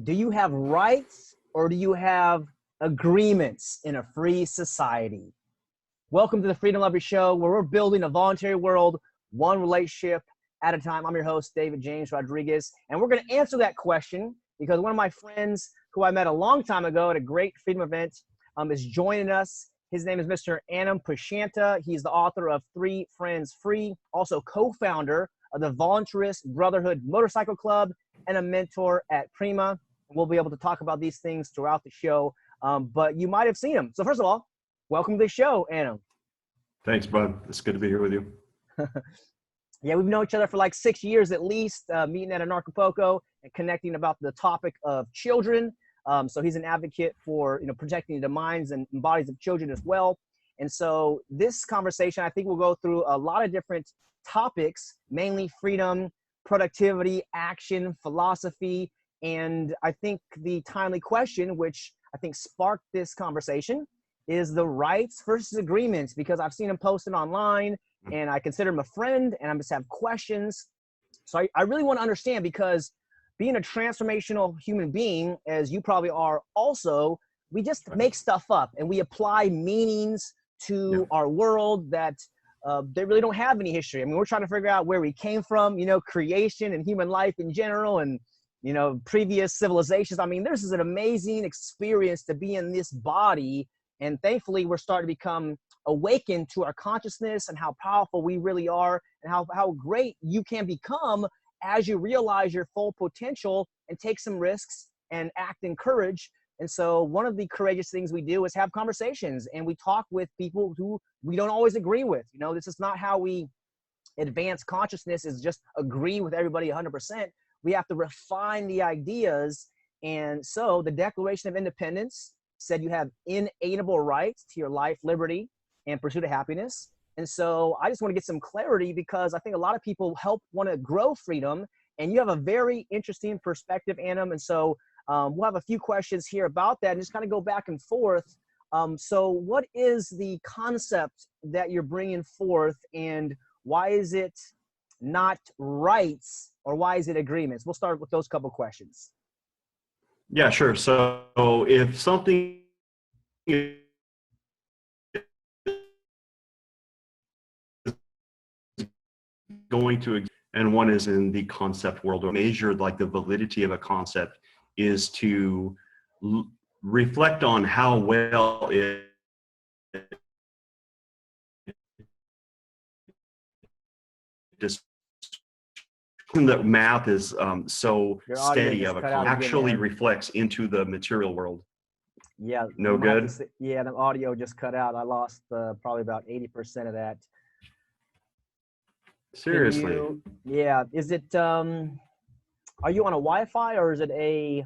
Do you have rights or do you have agreements in a free society? Welcome to the Freedom Lover Show, where we're building a voluntary world, one relationship at a time. I'm your host, David James Rodriguez, and we're going to answer that question because one of my friends who I met a long time ago at a great freedom event is joining us. His name is Mr. Anam Paiseanta. He's the author of Three Friends Free, also co-founder of the Voluntarist Brotherhood Motorcycle Club, and a mentor at Prima. We'll be able to talk about these things throughout the show, but you might have seen him. So first of all, welcome to the show, Anam. Thanks, bud. It's good to be here with you. Yeah, we've known each other for like 6 years at least, meeting at Anarchapulco and connecting about the topic of children. So he's an advocate for protecting the minds and bodies of children as well. And so this conversation, I think we'll go through a lot of different topics, mainly freedom, productivity, action, philosophy. And I think the timely question, which I think sparked this conversation, is the rights versus agreements, because I've seen him posted online and I consider him a friend and I just have questions. So I really want to understand, because being a transformational human being, as you probably are also, we just make stuff up and we apply meanings to our world that they really don't have any history. I mean, we're trying to figure out where we came from, creation and human life in general, and previous civilizations. I mean, this is an amazing experience to be in this body. And thankfully, we're starting to become awakened to our consciousness and how powerful we really are, and how great you can become as you realize your full potential and take some risks and act in courage. And so one of the courageous things we do is have conversations, and we talk with people who we don't always agree with. This is not how we advance consciousness, is just agree with everybody 100%. We have to refine the ideas. And so the Declaration of Independence said you have inalienable rights to your life, liberty, and pursuit of happiness. And so I just want to get some clarity, because I think a lot of people want to grow freedom, and you have a very interesting perspective, Anam. And so we'll have a few questions here about that and just kind of go back and forth. So what is the concept that you're bringing forth, and why is it not rights, or why is it agreements? We'll start with those couple questions. Yeah, sure. So if something is going to, and one is in the concept world, or measure like the validity of a concept is to reflect on how well it just that math is so steady of a concept actually reflects into the material world. Yeah. No good? Yeah, the audio just cut out. I lost probably about 80% of that. Seriously? Yeah. Is it, are you on a Wi-Fi, or is it a,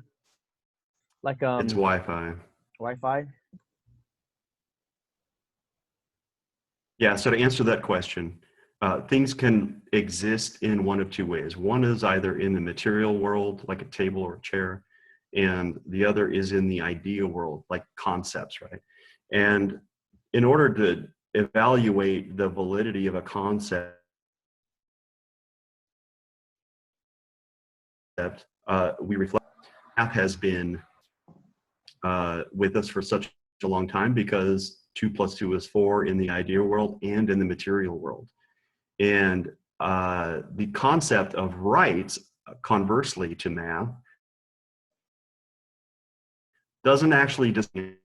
like, It's Wi-Fi. Wi-Fi? Yeah, so to answer that question, things can exist in one of two ways. One is either in the material world, like a table or a chair, and the other is in the idea world, like concepts, right? And in order to evaluate the validity of a concept, we reflect. Math has been with us for such a long time, because 2 + 2 is 4 in the idea world and in the material world. And the concept of rights, conversely to math, doesn't actually just mean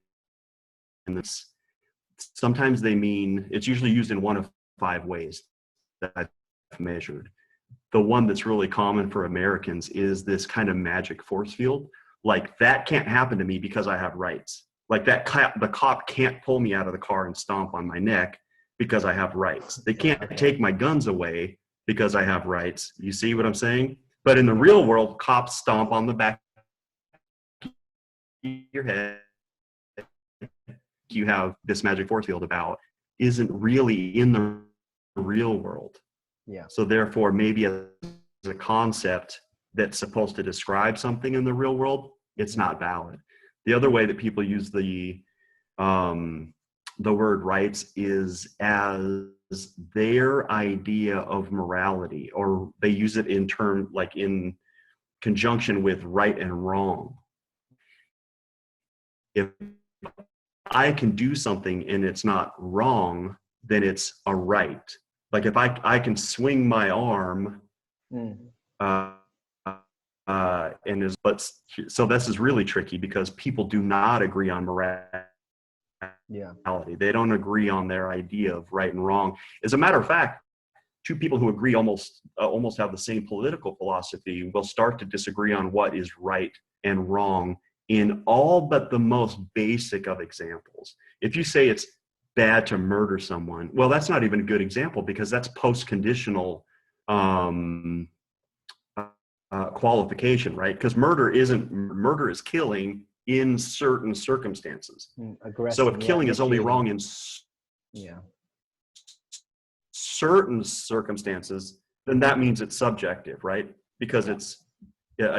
this. Sometimes they mean, it's usually used in one of 5 ways that I've measured. The one that's really common for Americans is this kind of magic force field. Like, that can't happen to me because I have rights. Like the cop can't pull me out of the car and stomp on my neck because I have rights. They can't take my guns away because I have rights. You see what I'm saying? But in the real world, cops stomp on the back of your head. You have this magic force field about isn't really in the real world. Yeah. So therefore, maybe as a concept that's supposed to describe something in the real world, it's not valid. The other way that people use the word rights is as their idea of morality, or they use it in term, like in conjunction with right and wrong. If I can do something and it's not wrong, then it's a right. Like if I can swing my arm, uh, so this is really tricky because people do not agree on morality. Yeah. They don't agree on their idea of right and wrong. As a matter of fact, two people who agree almost have the same political philosophy will start to disagree on what is right and wrong in all but the most basic of examples. If you say it's bad to murder someone, well, that's not even a good example because that's post-conditional qualification, right? Because murder is killing in certain circumstances. So if killing is only wrong in certain circumstances, then that means it's subjective, right? Because it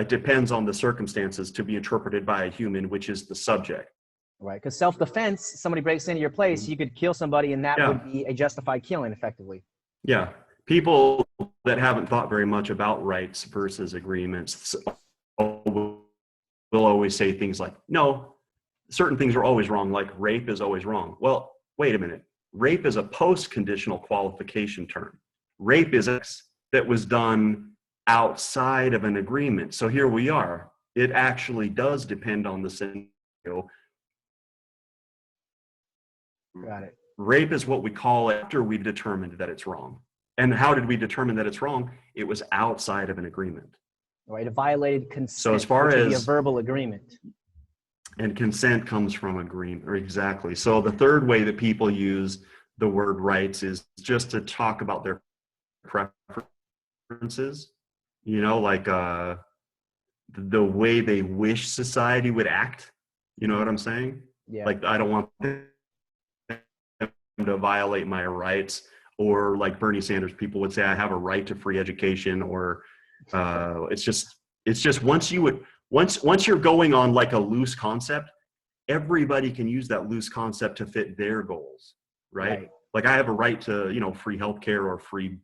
depends on the circumstances to be interpreted by a human, which is the subject. Right, because self-defense, somebody breaks into your place, you could kill somebody, and that would be a justified killing, effectively. Yeah, people that haven't thought very much about rights versus agreements will always say things like, no, certain things are always wrong, like rape is always wrong. Well, wait a minute. Rape is a post-conditional qualification term. Rape is that was done outside of an agreement. So here we are. It actually does depend on the scenario. Got it. Rape is what we call it after we've determined that it's wrong. And how did we determine that it's wrong? It was outside of an agreement. Right, it violated consent. So as far as a verbal agreement. And consent comes from agreement, or exactly. So the third way that people use the word rights is just to talk about their preferences, like the way they wish society would act. You know what I'm saying? Yeah. Like, I don't want them to violate my rights, or like Bernie Sanders people would say, I have a right to free education, or it's just once you're going on like a loose concept, everybody can use that loose concept to fit their goals, right? Like I have a right to, free healthcare or free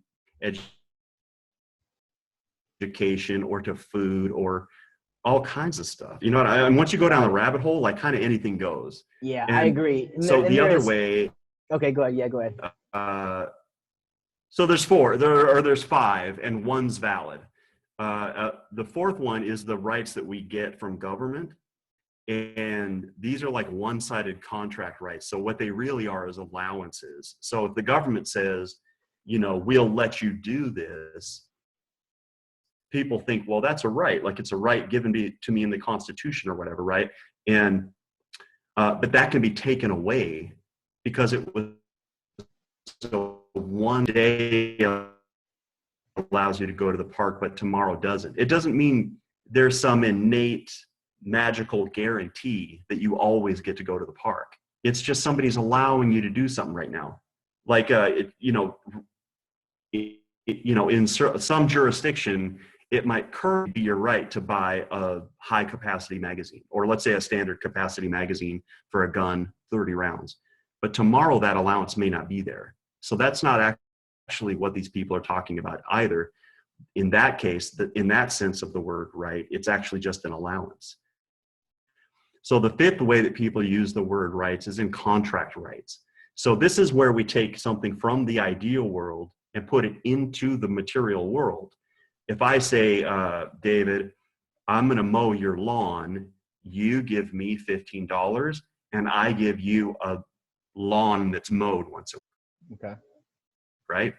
education or to food or all kinds of stuff. You know what? And once you go down the rabbit hole, like kind of anything goes. Yeah, I agree. So the other way. Okay, go ahead. Yeah, go ahead. So there's there's five, and one's valid. The fourth one is the rights that we get from government. And these are like one-sided contract rights. So what they really are is allowances. So if the government says, we'll let you do this, people think, well, that's a right. Like it's a right given to me in the Constitution or whatever, right? And but that can be taken away because it was one day allows you to go to the park, but tomorrow doesn't. It doesn't mean there's some innate magical guarantee that you always get to go to the park. It's just somebody's allowing you to do something right now. Like, in some jurisdiction, it might currently be your right to buy a high capacity magazine, or let's say a standard capacity magazine for a gun, 30 rounds. But tomorrow that allowance may not be there. So that's not actually what these people are talking about either. In that case, in that sense of the word right, it's actually just an allowance. So the fifth way that people use the word rights is in contract rights. So this is where we take something from the ideal world and put it into the material world. If I say, David, I'm going to mow your lawn, you give me $15, and I give you a lawn that's mowed once a week. Okay. Right?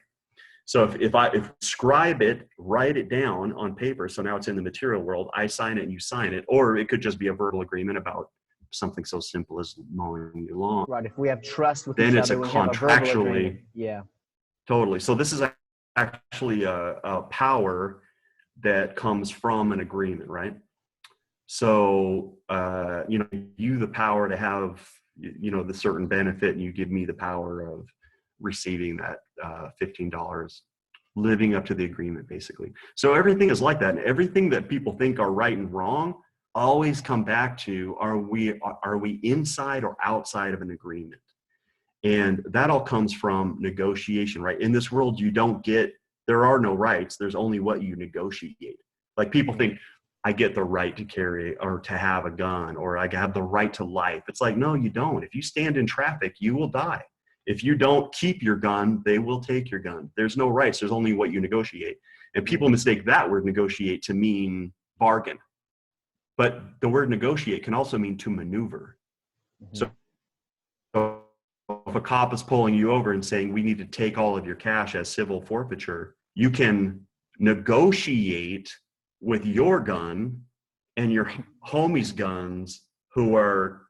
So if I scribe it, write it down on paper, so now it's in the material world, I sign it and you sign it, or it could just be a verbal agreement about something so simple as mowing your lawn. Right. If we have trust with then each it's other, a we have a verbal agreement. Yeah. Totally. So this is actually a power that comes from an agreement, right? So you the power to have the certain benefit, and you give me the power of receiving that $15, living up to the agreement, basically. So everything is like that, and everything that people think are right and wrong always come back to, are we inside or outside of an agreement? And that all comes from negotiation, right? In this world, there are no rights. There's only what you negotiate. Like people think, I get the right to carry or to have a gun, or I have the right to life. It's like, no, you don't. If you stand in traffic, you will die. If you don't keep your gun, they will take your gun. There's no rights. There's only what you negotiate. And people mistake that word negotiate to mean bargain. But the word negotiate can also mean to maneuver. So if a cop is pulling you over and saying, we need to take all of your cash as civil forfeiture, you can negotiate with your gun and your homie's guns who are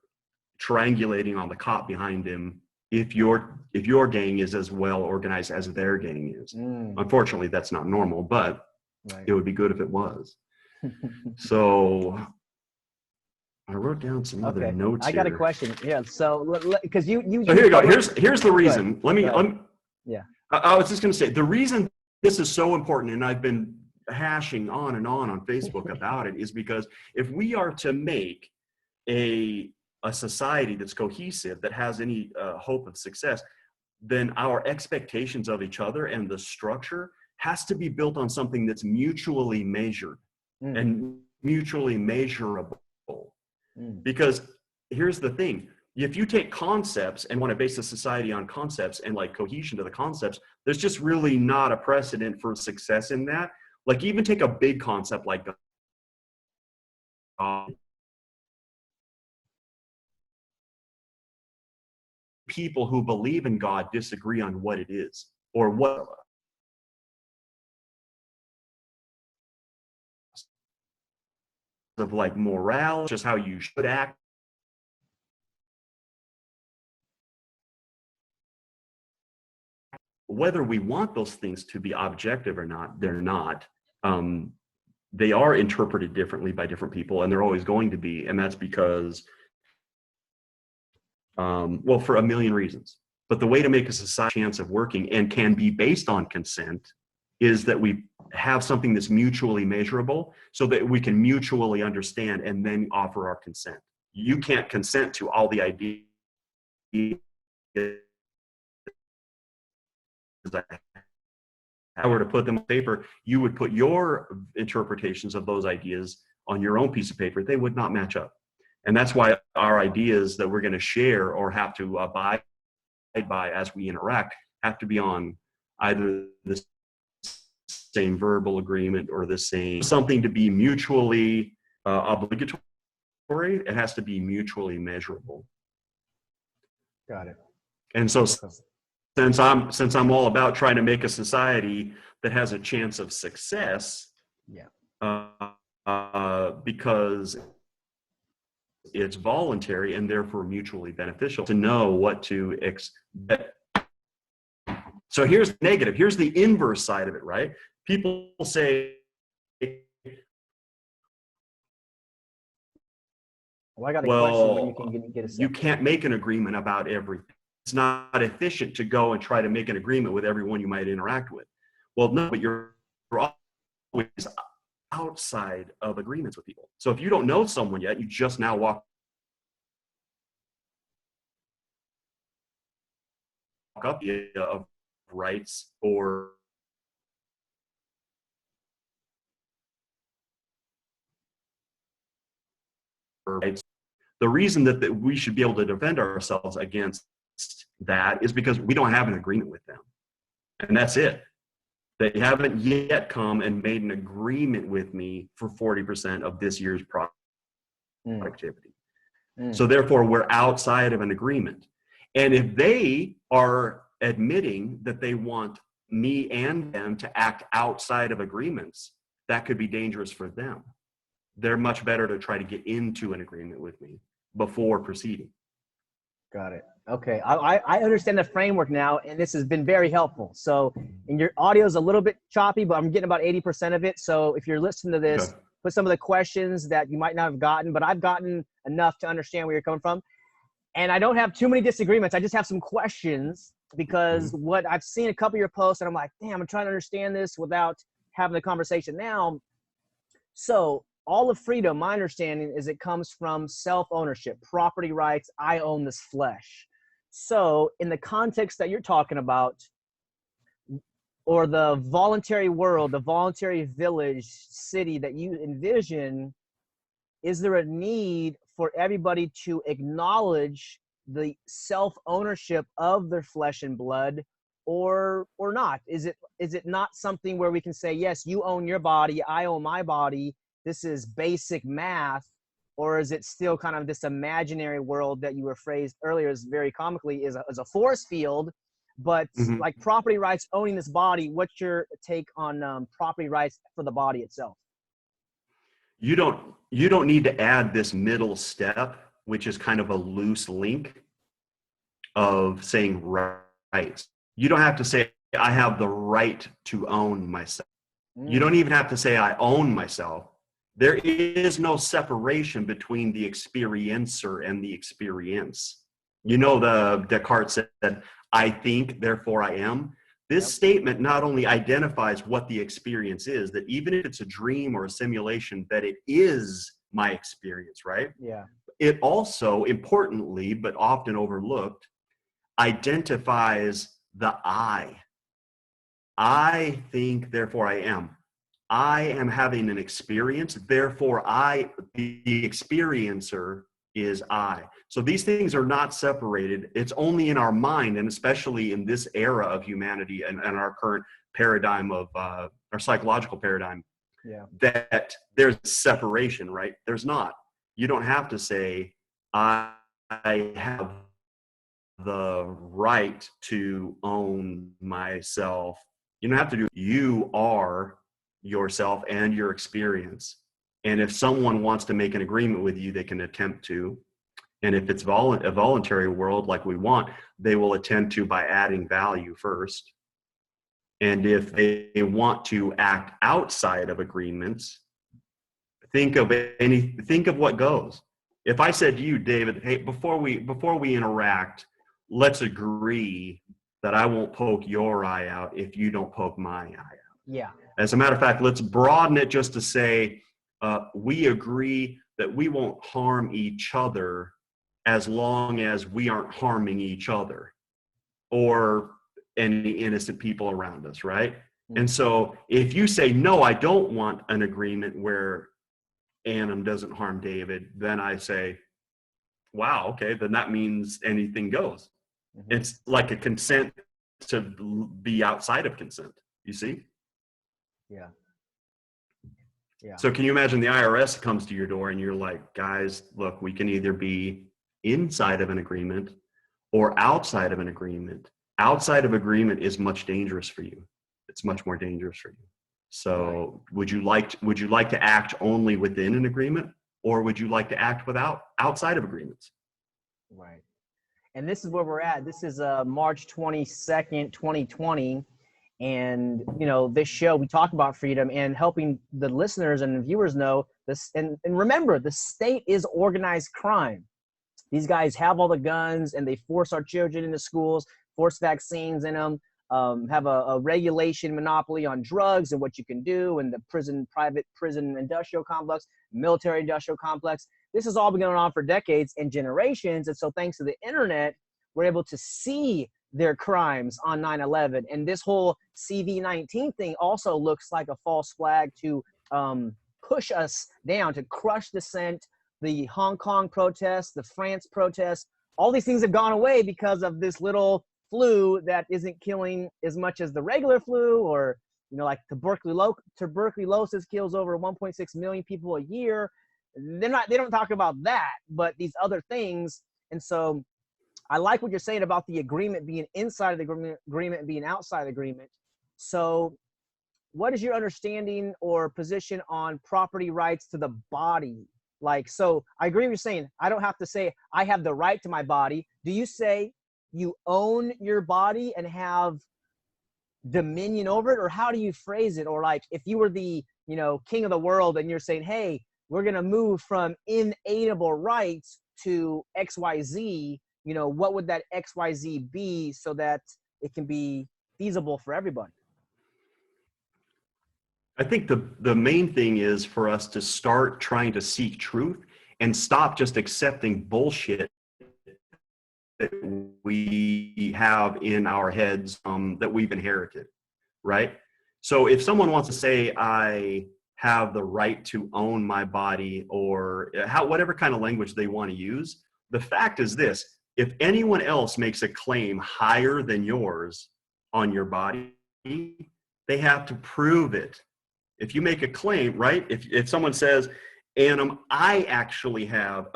triangulating on the cop behind him if your gang is as well organized as their gang is. Unfortunately, that's not normal, but it would be good if it was. So I wrote down some other notes. I got a question. Yeah. So because you so here you go. Here's the reason. Let me yeah. I was just going to say the reason this is so important, and I've been hashing on and on Facebook about it, is because if we are to make a society that's cohesive, that has any hope of success, then our expectations of each other and the structure has to be built on something that's mutually measured and mutually measurable. Because here's the thing. If you take concepts and want to base a society on concepts and like cohesion to the concepts, there's just really not a precedent for success in that. Like even take a big concept like God. People who believe in God disagree on what it is or what of like morale, just how you should act. Whether we want those things to be objective or not, they're not. They are interpreted differently by different people, and they're always going to be. And that's because, well, for a million reasons. But the way to make a society chance of working and can be based on consent is that we have something that's mutually measurable so that we can mutually understand and then offer our consent. You can't consent to all the ideas if I were to put them on paper, you would put your interpretations of those ideas on your own piece of paper. They would not match up. And that's why our ideas that we're going to share or have to abide by as we interact have to be on either the same verbal agreement or the same something to be mutually obligatory. It has to be mutually measurable. Got it. And so since I'm all about trying to make a society that has a chance of success, because it's voluntary and therefore mutually beneficial to know what to expect. So here's the negative. Here's the inverse side of it, right? People say, well, I got a question when you can get a you can't make an agreement about everything. It's not efficient to go and try to make an agreement with everyone you might interact with. Well, no, but you're always outside of agreements with people. So if you don't know someone yet, you just now walk up of rights or rights. The reason that we should be able to defend ourselves against that is because we don't have an agreement with them. And that's it. They haven't yet come and made an agreement with me for 40% of this year's productivity. So therefore, we're outside of an agreement. And if they are admitting that they want me and them to act outside of agreements, that could be dangerous for them. They're much better to try to get into an agreement with me before proceeding. Got it. Okay. I understand the framework now, and this has been very helpful. So, and your audio is a little bit choppy, but I'm getting about 80% of it. So if you're listening to this, put some of the questions that you might not have gotten, but I've gotten enough to understand where you're coming from. And I don't have too many disagreements. I just have some questions because what I've seen a couple of your posts, and I'm like, damn, I'm trying to understand this without having the conversation now. So all of freedom, my understanding is it comes from self-ownership, property rights. I own this flesh. So in the context that you're talking about, or the voluntary world, the voluntary village city that you envision, is there a need for everybody to acknowledge the self-ownership of their flesh and blood, or not? Is it not something where we can say, yes, you own your body, I own my body, this is basic math? Or is it still kind of this imaginary world that you were phrased earlier as very comically is a force field, but Mhm. like property rights, owning this body? What's your take on property rights for the body itself? You don't need to add this middle step, which is kind of a loose link of saying rights. You don't have to say I have the right to own myself. You don't even have to say I own myself. There is no separation between the experiencer and the experience. You know, the Descartes said, I think, therefore I am. This Yep. statement not only identifies what the experience is, that even if it's a dream or a simulation, that it is my experience, right? Yeah. It also, importantly, but often overlooked, identifies the I. I think, therefore I am. I am having an experience, therefore the experiencer is I. So these things are not separated. It's only in our mind, and especially in this era of humanity and our current paradigm of our psychological paradigm, Yeah. that there's separation, right? There's not. You don't have to say, I have the right to own myself. You don't have to do, you are yourself and your experience. And if someone wants to make an agreement with you, they can attempt to. And if it's a voluntary world like we want, they will attempt to by adding value first. And if they want to act outside of agreements, think of what goes. If I said to you, David, hey, before we interact, let's agree that I won't poke your eye out if you don't poke my eye out. Yeah. As a matter of fact, let's broaden it just to say we agree that we won't harm each other as long as we aren't harming each other or any innocent people around us, right? And so if you say, no, I don't want an agreement where Anam doesn't harm David, then I say, wow, okay, then that means anything goes. Mm-hmm. It's like a consent to be outside of consent, you see? Yeah. Yeah. So can you imagine the IRS comes to your door and you're like, guys, look, we can either be inside of an agreement or outside of an agreement. Outside of agreement is much dangerous for you. It's much more dangerous for you. So would you like to act only within an agreement, or would you like to act outside of agreements? Right. And this is where we're at. This is March 22nd, 2020. And, you know, this show, we talk about freedom and helping the listeners and viewers know this. And remember, the state is organized crime. These guys have all the guns and they force our children into schools, force vaccines in them, have a regulation monopoly on drugs and what you can do, and the private prison industrial complex, military industrial complex. This has all been going on for decades and generations. And so thanks to the internet, we're able to see their crimes on 9/11. And this whole CV-19 thing also looks like a false flag to push us down, to crush dissent. The Hong Kong protests, the France protests, all these things have gone away because of this little flu that isn't killing as much as the regular flu, or, you know, like tuberculosis kills over 1.6 million people a year. They don't talk about that, but these other things. And so I like what you're saying about the agreement being inside of the agreement and being outside of the agreement. So what is your understanding or position on property rights to the body? Like, so I agree with you saying, I don't have to say I have the right to my body. Do you say you own your body and have dominion over it? Or how do you phrase it? Or like, if you were the, you know, king of the world and you're saying, hey, we're going to move from inalienable rights to XYZ, you know, what would that XYZ be so that it can be feasible for everybody? I think the main thing is for us to start trying to seek truth and stop just accepting bullshit that we have in our heads that we've inherited. right? So if someone wants to say, I have the right to own my body, or whatever kind of language they want to use, the fact is this: if anyone else makes a claim higher than yours on your body, they have to prove it. If you make a claim, right? If someone says, Anam, I actually have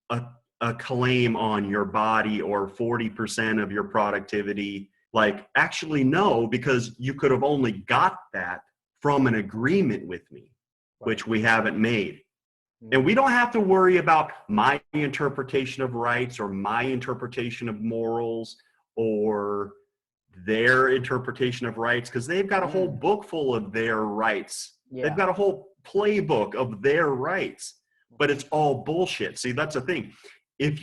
a claim on your body, or 40% of your productivity, like, actually no, because you could have only got that from an agreement with me, which we haven't made. And we don't have to worry about my interpretation of rights, or my interpretation of morals, or their interpretation of rights, because they've got a whole book full of their rights. They've got a whole playbook of their rights, but it's all bullshit. See, that's the thing. If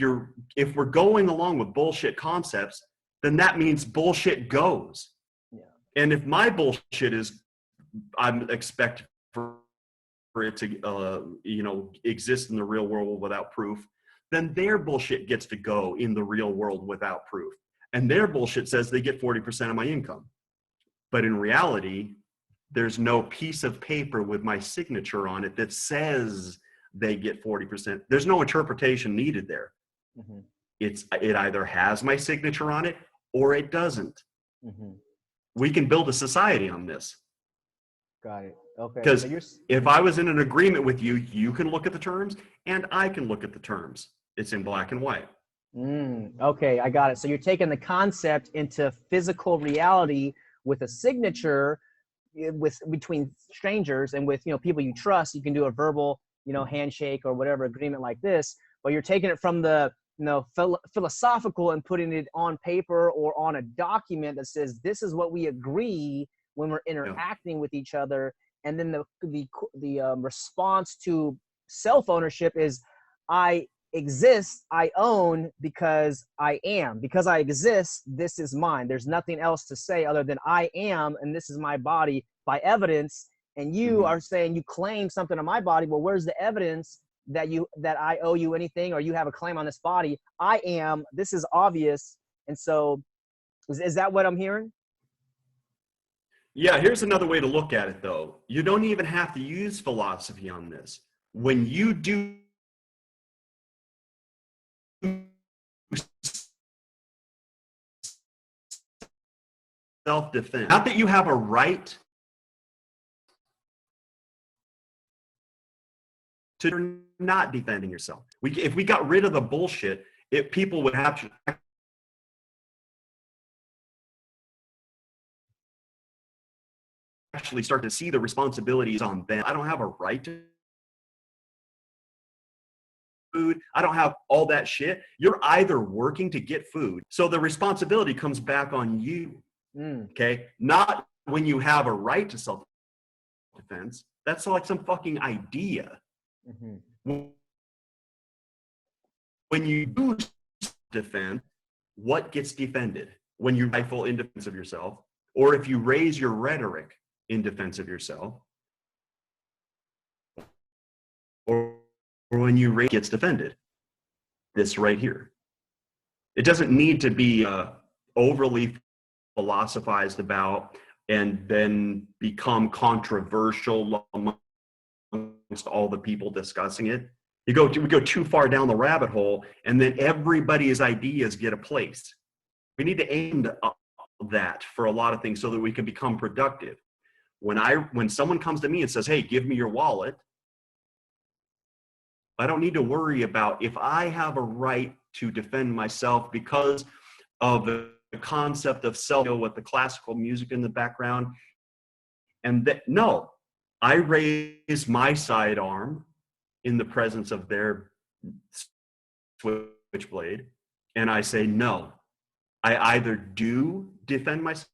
we're going along with bullshit concepts, then that means bullshit goes. And if my bullshit is, I'm expect for it to exist in the real world without proof, then their bullshit gets to go in the real world without proof. And their bullshit says they get 40% of my income. But in reality, there's no piece of paper with my signature on it that says they get 40%. There's no interpretation needed there. It either has my signature on it or it doesn't. We can build a society on this. Got it. Okay. Because so if I was in an agreement with you, you can look at the terms and I can look at the terms. It's in black and white. Okay, I got it. So you're taking the concept into physical reality with a signature between strangers, and with people you trust. You can do a verbal handshake or whatever agreement like this, but you're taking it from the philosophical and putting it on paper or on a document that says this is what we agree when we're interacting with each other. And then the response to self-ownership is, I exist, I own, because I am. Because I exist, this is mine. There's nothing else to say other than I am, and this is my body by evidence. And you are saying you claim something on my body. Well, where's the evidence that I owe you anything, or you have a claim on this body? I am. This is obvious. And so, is that what I'm hearing? Yeah, here's another way to look at it, though. You don't even have to use philosophy on this. When you do self-defense, not that you have a right to not defending yourself. If we got rid of the bullshit, people would have to actually start to see the responsibilities on them. I don't have a right to food. I don't have all that shit. You're either working to get food, so the responsibility comes back on you. Okay? Not when you have a right to self-defense. That's like some fucking idea. When you do defend, what gets defended? When you rifle in defense of yourself, or if you raise your rhetoric in defense of yourself, or when you raise gets defended. This right here. It doesn't need to be overly philosophized about and then become controversial amongst all the people discussing it. We go too far down the rabbit hole, and then everybody's ideas get a place. We need to aim that for a lot of things so that we can become productive. When someone comes to me and says, hey, give me your wallet, I don't need to worry about if I have a right to defend myself because of the concept of self with the classical music in the background. And no, I raise my sidearm in the presence of their switchblade, and I say, no, I either do defend myself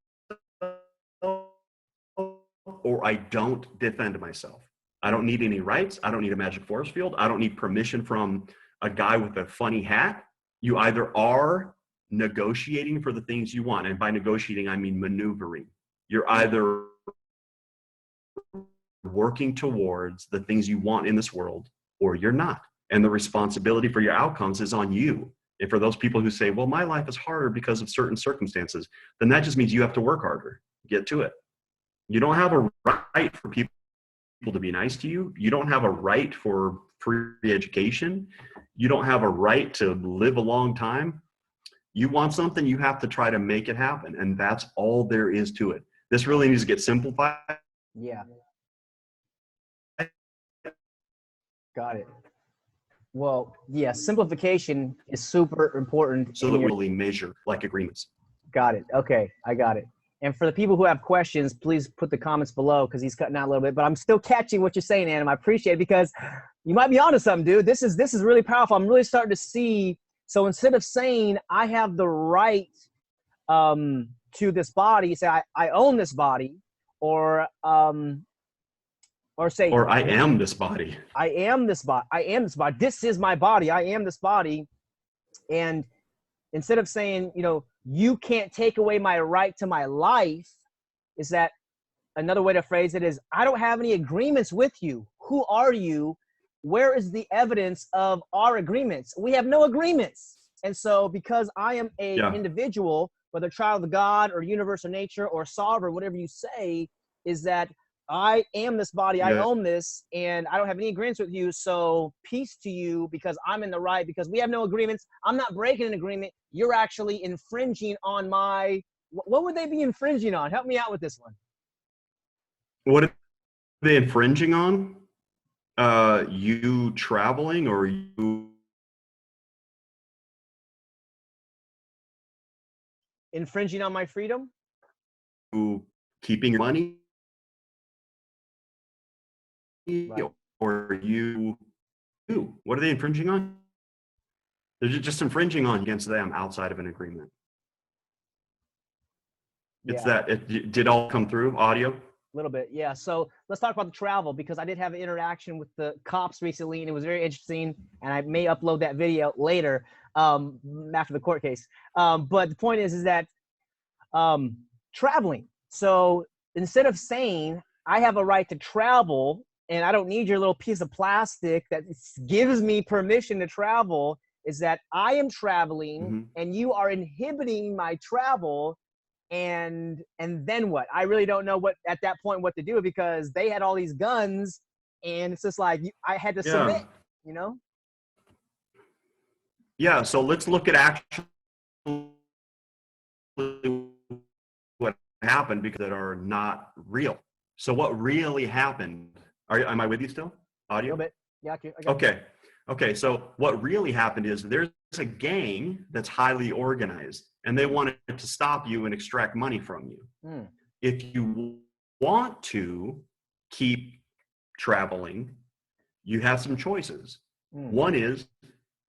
or I don't defend myself. I don't need any rights. I don't need a magic force field. I don't need permission from a guy with a funny hat. You either are negotiating for the things you want, and by negotiating, I mean maneuvering. You're either working towards the things you want in this world, or you're not. And the responsibility for your outcomes is on you. And for those people who say, well, my life is harder because of certain circumstances, then that just means you have to work harder. Get to it. You don't have a right for people to be nice to you. You don't have a right for free education. You don't have a right to live a long time. You want something, you have to try to make it happen. And that's all there is to it. This really needs to get simplified. Yeah. Got it. Well, yeah, simplification is super important. So that we really measure like agreements. Got it. Okay, I got it. And for the people who have questions, please put the comments below because he's cutting out a little bit. But I'm still catching what you're saying, Anam. I appreciate it because you might be onto something, dude. This is really powerful. I'm really starting to see. So instead of saying I have the right to this body, say I own this body, or say, or I am this body. I am this body. I am this body. This is my body. I am this body. And instead of saying, you know, you can't take away my right to my life, is that another way to phrase it is, I don't have any agreements with you. Who are you? Where is the evidence of our agreements? We have no agreements. And so because I am a individual, whether child of God or universe or nature or sovereign, whatever you say, is that I am this body, I own this, and I don't have any agreements with you, so peace to you because I'm in the right, because we have no agreements. I'm not breaking an agreement. You're actually infringing on my, what would they be infringing on? Help me out with this one. What are they infringing on? You traveling or you? Infringing on my freedom? You keeping your money? Right. Or you, what are they infringing on? They're just infringing on against them outside of an agreement. It's that, it did all come through audio? A little bit, yeah. So let's talk about the travel, because I did have an interaction with the cops recently and it was very interesting, and I may upload that video later after the court case. But the point is that traveling. So instead of saying I have a right to travel and I don't need your little piece of plastic that gives me permission to travel, is that I am traveling and you are inhibiting my travel. And then what? I really don't know what at that point what to do, because they had all these guns and it's just like I had to submit, you know? Yeah, so let's look at actually what happened, because that are not real. So what really happened? Am I with you still? Audio? A little bit. Yeah, I got okay. Okay, so what really happened is there's a gang that's highly organized and they wanted to stop you and extract money from you. If you want to keep traveling, you have some choices. One is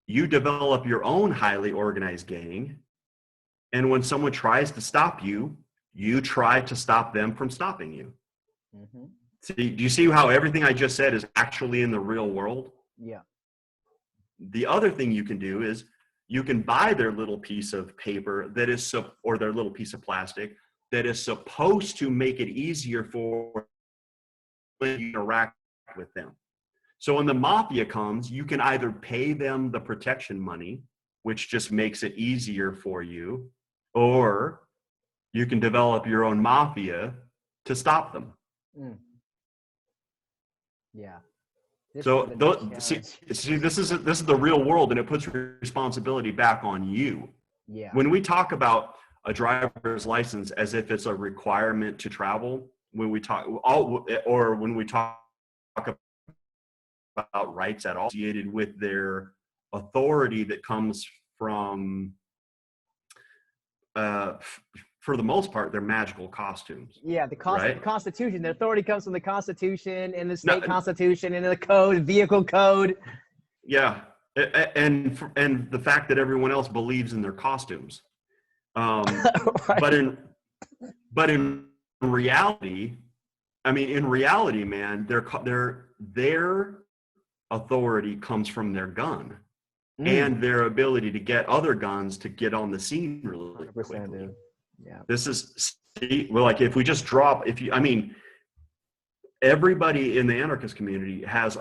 you develop your own highly organized gang, and when someone tries to stop you, you try to stop them from stopping you. See, do you see how everything I just said is actually in the real world? Yeah. The other thing you can do is you can buy their little piece of paper that is, or their little piece of plastic that is supposed to make it easier for when you interact with them. So when the mafia comes, you can either pay them the protection money, which just makes it easier for you, or you can develop your own mafia to stop them. Yeah. So see, this is the real world, and it puts responsibility back on you. Yeah. When we talk about a driver's license as if it's a requirement to travel, when we talk about rights at all associated with their authority that comes from, for the most part, they're magical costumes. Yeah, the Constitution. The authority comes from the Constitution and the state constitution and the code, vehicle code. Yeah, and the fact that everyone else believes in their costumes. Right. But in reality, man, their authority comes from their gun and their ability to get other guns to get on the scene really quickly. Dude. Yeah. This is, like, if we just drop, everybody in the anarchist community has,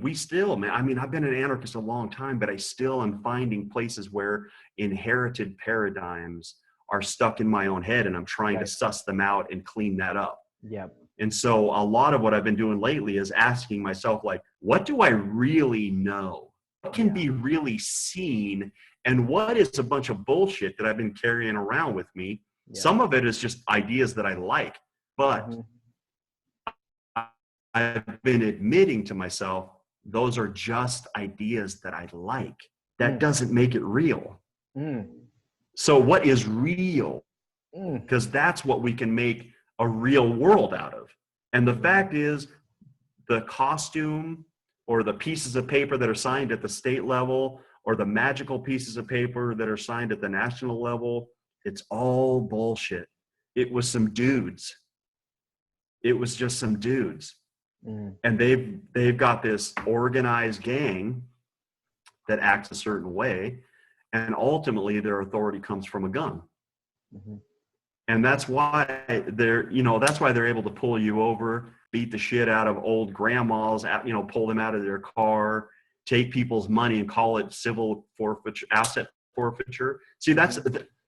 we still, man, I've been an anarchist a long time, but I still am finding places where inherited paradigms are stuck in my own head, and I'm trying to suss them out and clean that up. Yep. And so a lot of what I've been doing lately is asking myself, like, what do I really know? What can be really seen? And what is a bunch of bullshit that I've been carrying around with me? Yeah. Some of it is just ideas that I like, but I've been admitting to myself, those are just ideas that I like. That doesn't make it real. So what is real? Because that's what we can make a real world out of. And the fact is, the costume or the pieces of paper that are signed at the state level or the magical pieces of paper that are signed at the national level, it's all bullshit. It was some dudes. It was just some dudes. And they've got this organized gang that acts a certain way, and ultimately their authority comes from a gun. And that's why they're able to pull you over, beat the shit out of old grandmas, pull them out of their car, take people's money and call it civil forfeiture, asset forfeiture.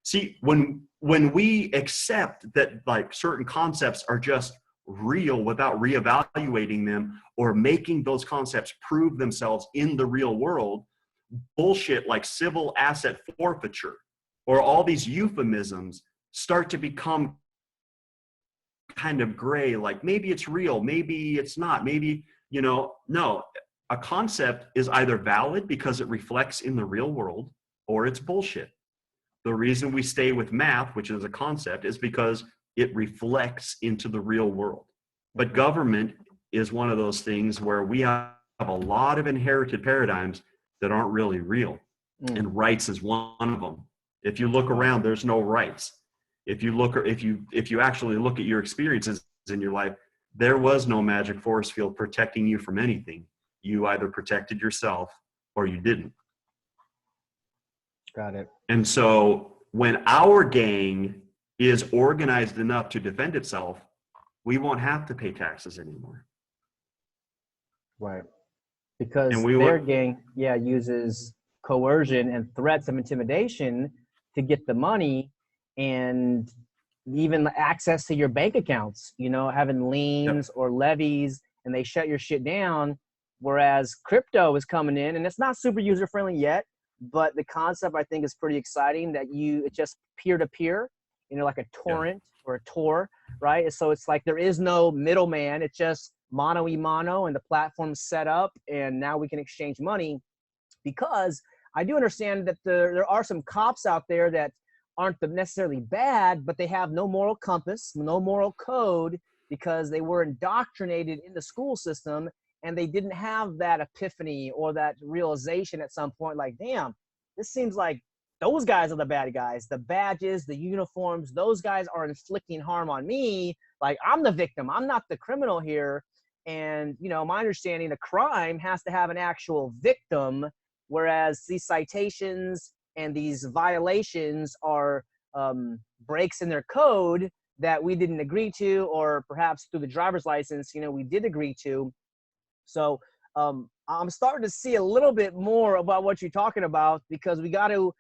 See, when we accept that like certain concepts are just real without reevaluating them or making those concepts prove themselves in the real world, bullshit like civil asset forfeiture or all these euphemisms start to become kind of gray, like maybe it's real, maybe it's not, maybe, no, a concept is either valid because it reflects in the real world or it's bullshit. The reason we stay with math, which is a concept, is because it reflects into the real world. But government is one of those things where we have a lot of inherited paradigms that aren't really real. And rights is one of them. If you look around, there's no rights. If you actually look at your experiences in your life, there was no magic force field protecting you from anything. You either protected yourself or you didn't. Got it. And so when our gang is organized enough to defend itself, we won't have to pay taxes anymore. Right. Because their gang, uses coercion and threats of intimidation to get the money and even access to your bank accounts, having liens or levies, and they shut your shit down. Whereas crypto is coming in, and it's not super user friendly yet, but the concept I think is pretty exciting that it's just peer to peer, like a torrent or a Tor, right? So it's like there is no middleman. It's just mano y mano, and the platform's set up, and now we can exchange money. Because I do understand that there are some cops out there that aren't necessarily bad, but they have no moral compass, no moral code, because they were indoctrinated in the school system and they didn't have that epiphany or that realization at some point, like, damn, this seems like those guys are the bad guys. The badges, the uniforms, those guys are inflicting harm on me. Like, I'm the victim. I'm not the criminal here. And, my understanding, a crime has to have an actual victim, whereas these citations and these violations are breaks in their code that we didn't agree to, or perhaps through the driver's license, we did agree to. So I'm starting to see a little bit more about what you're talking about, because we got to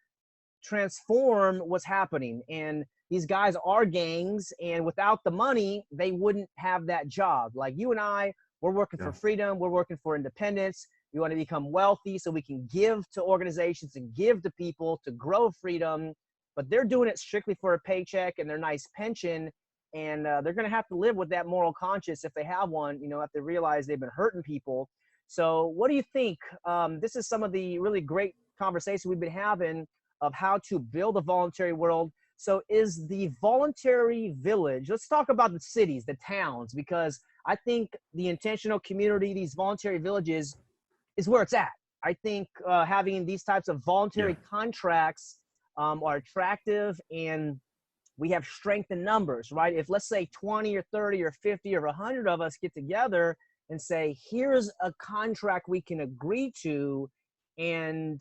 transform what's happening. And these guys are gangs, and without the money, they wouldn't have that job. Like you and I, we're working for freedom. We're working for independence. We want to become wealthy so we can give to organizations and give to people to grow freedom. But they're doing it strictly for a paycheck and their nice pension. And they're going to have to live with that moral conscience if they have one, if they realize they've been hurting people. So what do you think? This is some of the really great conversation we've been having of how to build a voluntary world. So is the voluntary village, let's talk about the cities, the towns, because I think the intentional community, these voluntary villages, is where it's at. I think having these types of voluntary contracts are attractive, and we have strength in numbers, right? If let's say 20 or 30 or 50 or 100 of us get together and say, here's a contract we can agree to, and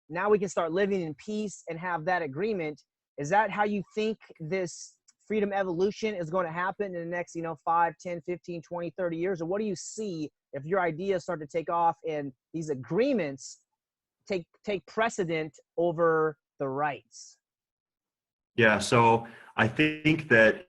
now we can start living in peace and have that agreement. Is that how you think this freedom evolution is going to happen in the next, 5, 10, 15, 20, 30 years? Or what do you see if your ideas start to take off and these agreements take precedent over the rights? Yeah, so I think that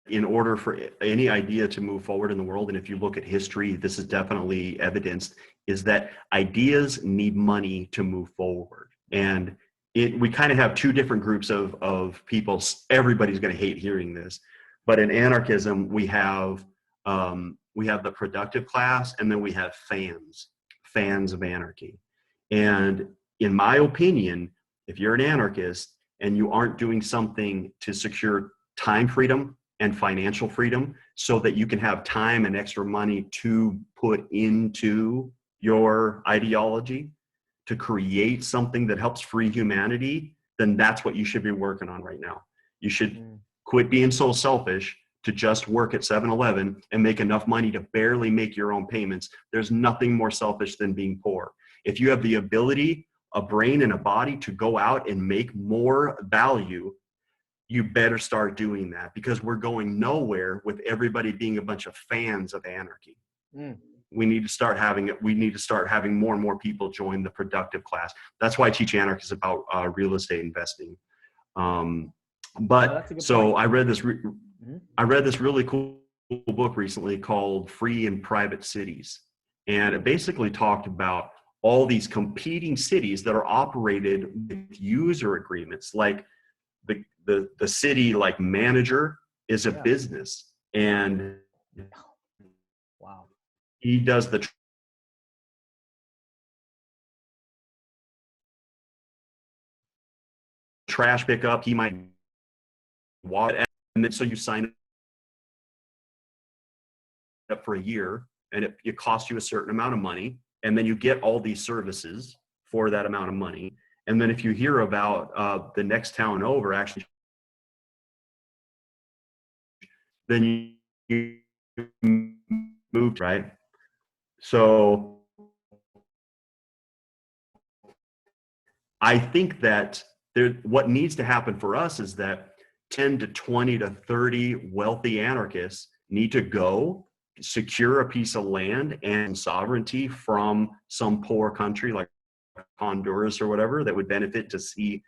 in order for any idea to move forward in the world, and if you look at history, this is definitely evidenced, is that ideas need money to move forward. And we kind of have two different groups of people. Everybody's going to hate hearing this, but in anarchism, we have the productive class, and then we have fans of anarchy. And in my opinion, if you're an anarchist and you aren't doing something to secure time freedom and financial freedom so that you can have time and extra money to put into your ideology, to create something that helps free humanity, then that's what you should be working on right now. You should quit being so selfish to just work at 7-Eleven and make enough money to barely make your own payments. There's nothing more selfish than being poor. If you have the ability, a brain and a body to go out and make more value, you better start doing that, because we're going nowhere with everybody being a bunch of fans of anarchy. We need to start having it. We need to start having more and more people join the productive class. That's why I teach anarchists about real estate investing. But so I read this. I read this really cool book recently called Free and Private Cities, and it basically talked about all these competing cities that are operated with user agreements. Like the city like manager is a business, and wow, he does the trash pickup. He might walk, and then so you sign up for a year, and it costs you a certain amount of money, and then you get all these services for that amount of money. And then if you hear about the next town over, actually, then you moved, right? So I think that what needs to happen for us is that 10 to 20 to 30 wealthy anarchists need to go secure a piece of land and sovereignty from some poor country like Honduras or whatever that would benefit to see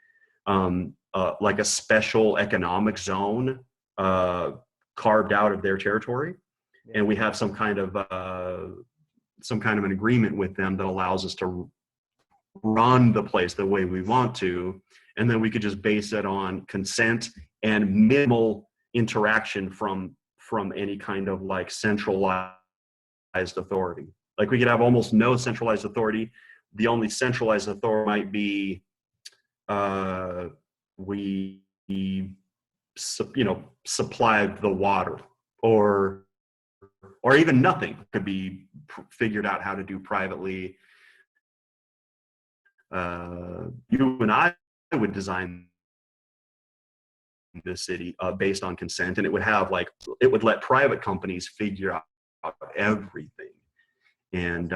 like a special economic zone carved out of their territory. And we have some kind of an agreement with them that allows us to run the place the way we want to, and then we could just base it on consent and minimal interaction from any kind of like centralized authority. Like we could have almost no centralized authority. The only centralized authority might be we supply the water, or even nothing could be figured out how to do privately. You and I would design the city based on consent, and it would let private companies figure out everything. And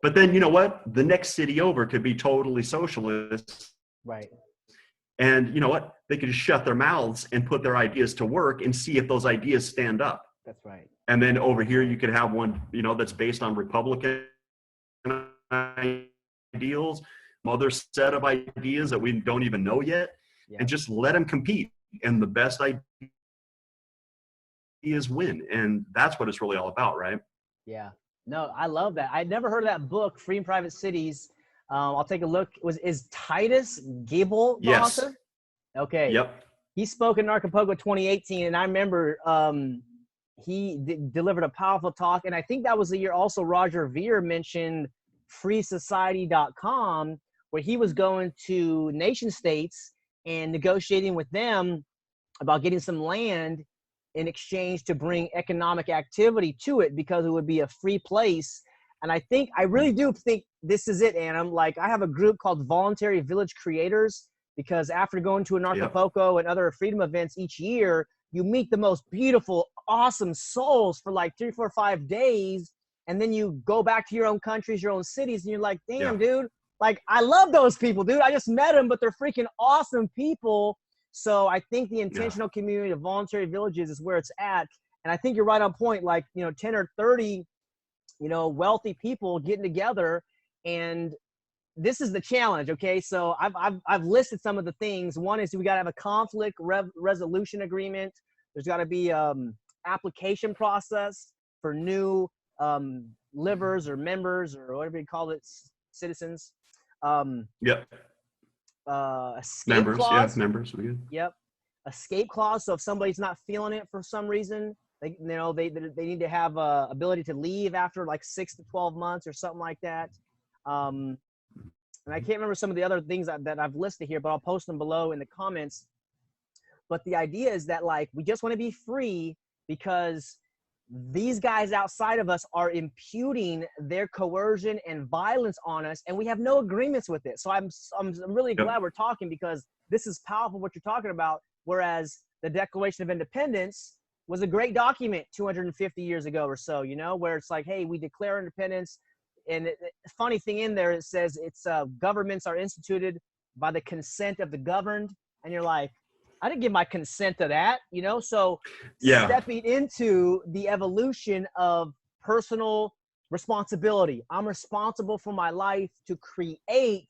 but then you know what? The next city over could be totally socialist. Right. And you know what? They could just shut their mouths and put their ideas to work and see if those ideas stand up. That's right. And then over here you could have one, that's based on Republican ideals, other set of ideas that we don't even know yet, and just let them compete. And the best ideas win. And that's what it's really all about, right? Yeah. No, I love that. I'd never heard of that book, Free and Private Cities. I'll take a look. Is Titus Gable the author? Okay. Yep. He spoke in Acapulco 2018, and I remember he delivered a powerful talk. And I think that was the year also Roger Ver mentioned freesociety.com, where he was going to nation states and negotiating with them about getting some land in exchange to bring economic activity to it, because it would be a free place. And I really do think this is it, Anam. Like, I have a group called Voluntary Village Creators, because after going to an Acapulco and other freedom events each year, you meet the most beautiful, awesome souls for like 3, 4, 5 days. And then you go back to your own countries, your own cities, and you're like, damn, dude, like, I love those people, dude. I just met them, but they're freaking awesome people. So I think the intentional community of voluntary villages is where it's at. And I think you're right on point. Like, 10 or 30, wealthy people getting together. And this is the challenge. Okay. So I've listed some of the things. One is we got to have a conflict resolution agreement. There's got to be application process for new livers or members or whatever you call it, citizens. Yep. Escape clause. Yeah, members. Yep. Escape clause. So if somebody's not feeling it for some reason, they need to have ability to leave after like 6 to 12 months or something like that. And I can't remember some of the other things that I've listed here, but I'll post them below in the comments. But the idea is that like we just want to be free because these guys outside of us are imputing their coercion and violence on us, and we have no agreements with it. So I'm really glad we're talking, because this is powerful what you're talking about. Whereas the Declaration of Independence was a great document 250 years ago or so, you know, where it's like, hey, we declare independence. And the funny thing in there, it says it's governments are instituted by the consent of the governed. And you're like, I didn't give my consent to that, you know? So stepping into the evolution of personal responsibility. I'm responsible for my life to create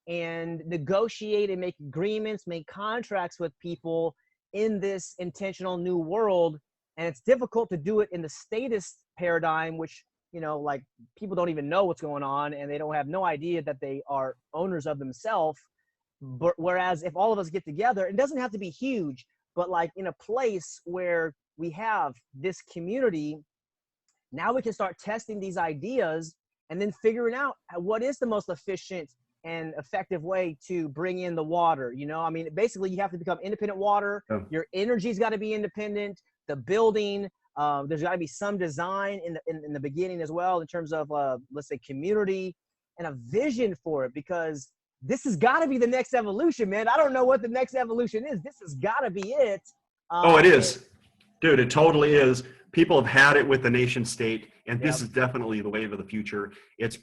and negotiate and make agreements, make contracts with people in this intentional new world. And it's difficult to do it in the statist paradigm, which, you know, like people don't even know what's going on and they don't have no idea that they are owners of themselves. But whereas if all of us get together, it doesn't have to be huge, but like in a place where we have this community, now we can start testing these ideas and then figuring out what is the most efficient and effective way to bring in the water. You know, I mean, basically you have to become independent water. Your energy's got to be independent. The building, there's got to be some design in the beginning as well in terms of, let's say, community and a vision for it, because this has got to be the next evolution, man. I don't know what the next evolution is. This has got to be it. It is. Dude, it totally is. People have had it with the nation state, and this is definitely the wave of the future. It's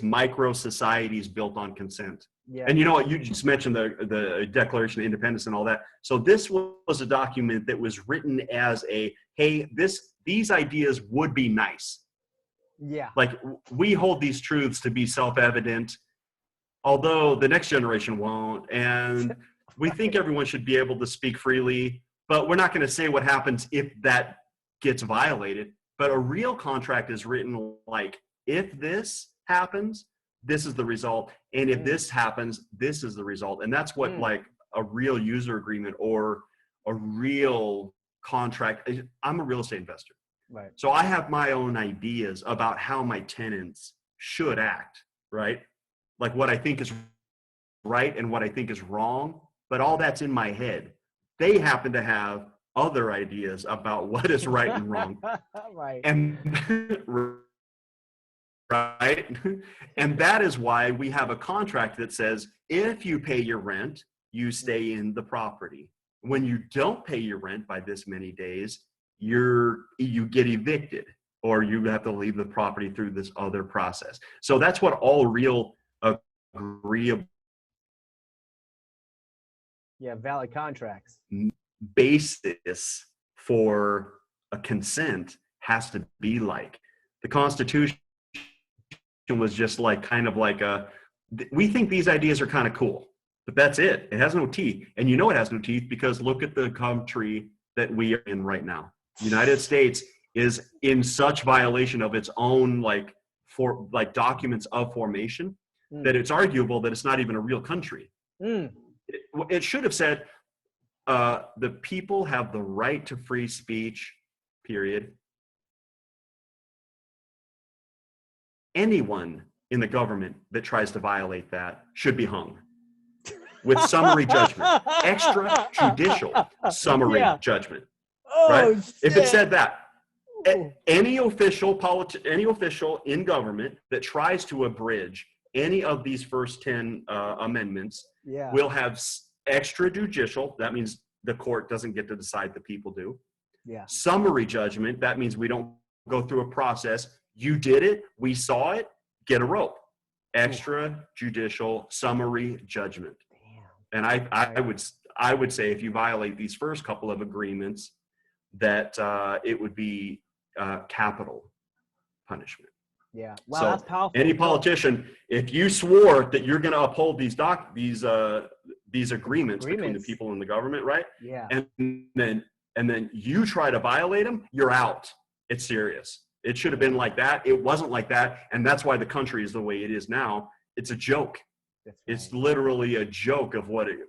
micro societies built on consent. Yeah. And you know what? You just mentioned the Declaration of Independence and all that. So this was a document that was written as a, hey, these ideas would be nice. Yeah. Like, we hold these truths to be self-evident, although the next generation won't. And we think everyone should be able to speak freely, but we're not going to say what happens if that gets violated. But a real contract is written like, if this happens, this is the result. And if this happens, this is the result. And that's what like a real user agreement or a real contract. I'm a real estate investor. Right. So I have my own ideas about how my tenants should act, right? Like what I think is right and what I think is wrong, but all that's in my head. They happen to have other ideas about what is right and wrong. Right. And right. And that is why we have a contract that says, if you pay your rent, you stay in the property. When you don't pay your rent by this many days, you get evicted, or you have to leave the property through this other process. So that's what all real agreeable valid contracts basis for a consent has to be like. The Constitution was just like kind of like we think these ideas are kind of cool, but that's it. It has no teeth. And you know it has no teeth because look at the country that we are in right now. The United States is in such violation of its own documents of formation that it's arguable that it's not even a real country. It should have said the people have the right to free speech, period. Anyone in the government that tries to violate that should be hung with summary judgment, extrajudicial summary judgment. Right? Shit. If it said that, any official in government that tries to abridge any of these first 10 amendments will have extrajudicial. That means the court doesn't get to decide, the people do. Yeah. Summary judgment. That means we don't go through a process. You did it. We saw it. Get a rope. Extrajudicial summary judgment. Damn. And I would say if you violate these first couple of agreements, that it would be capital punishment. Yeah. Wow, so that's powerful. Any politician, if you swore that you're going to uphold these agreements between the people and the government, right? Yeah. And and then you try to violate them, you're out. It's serious. It should have been like that. It wasn't like that. And that's why the country is the way it is now. It's a joke. Right. It's literally a joke of what it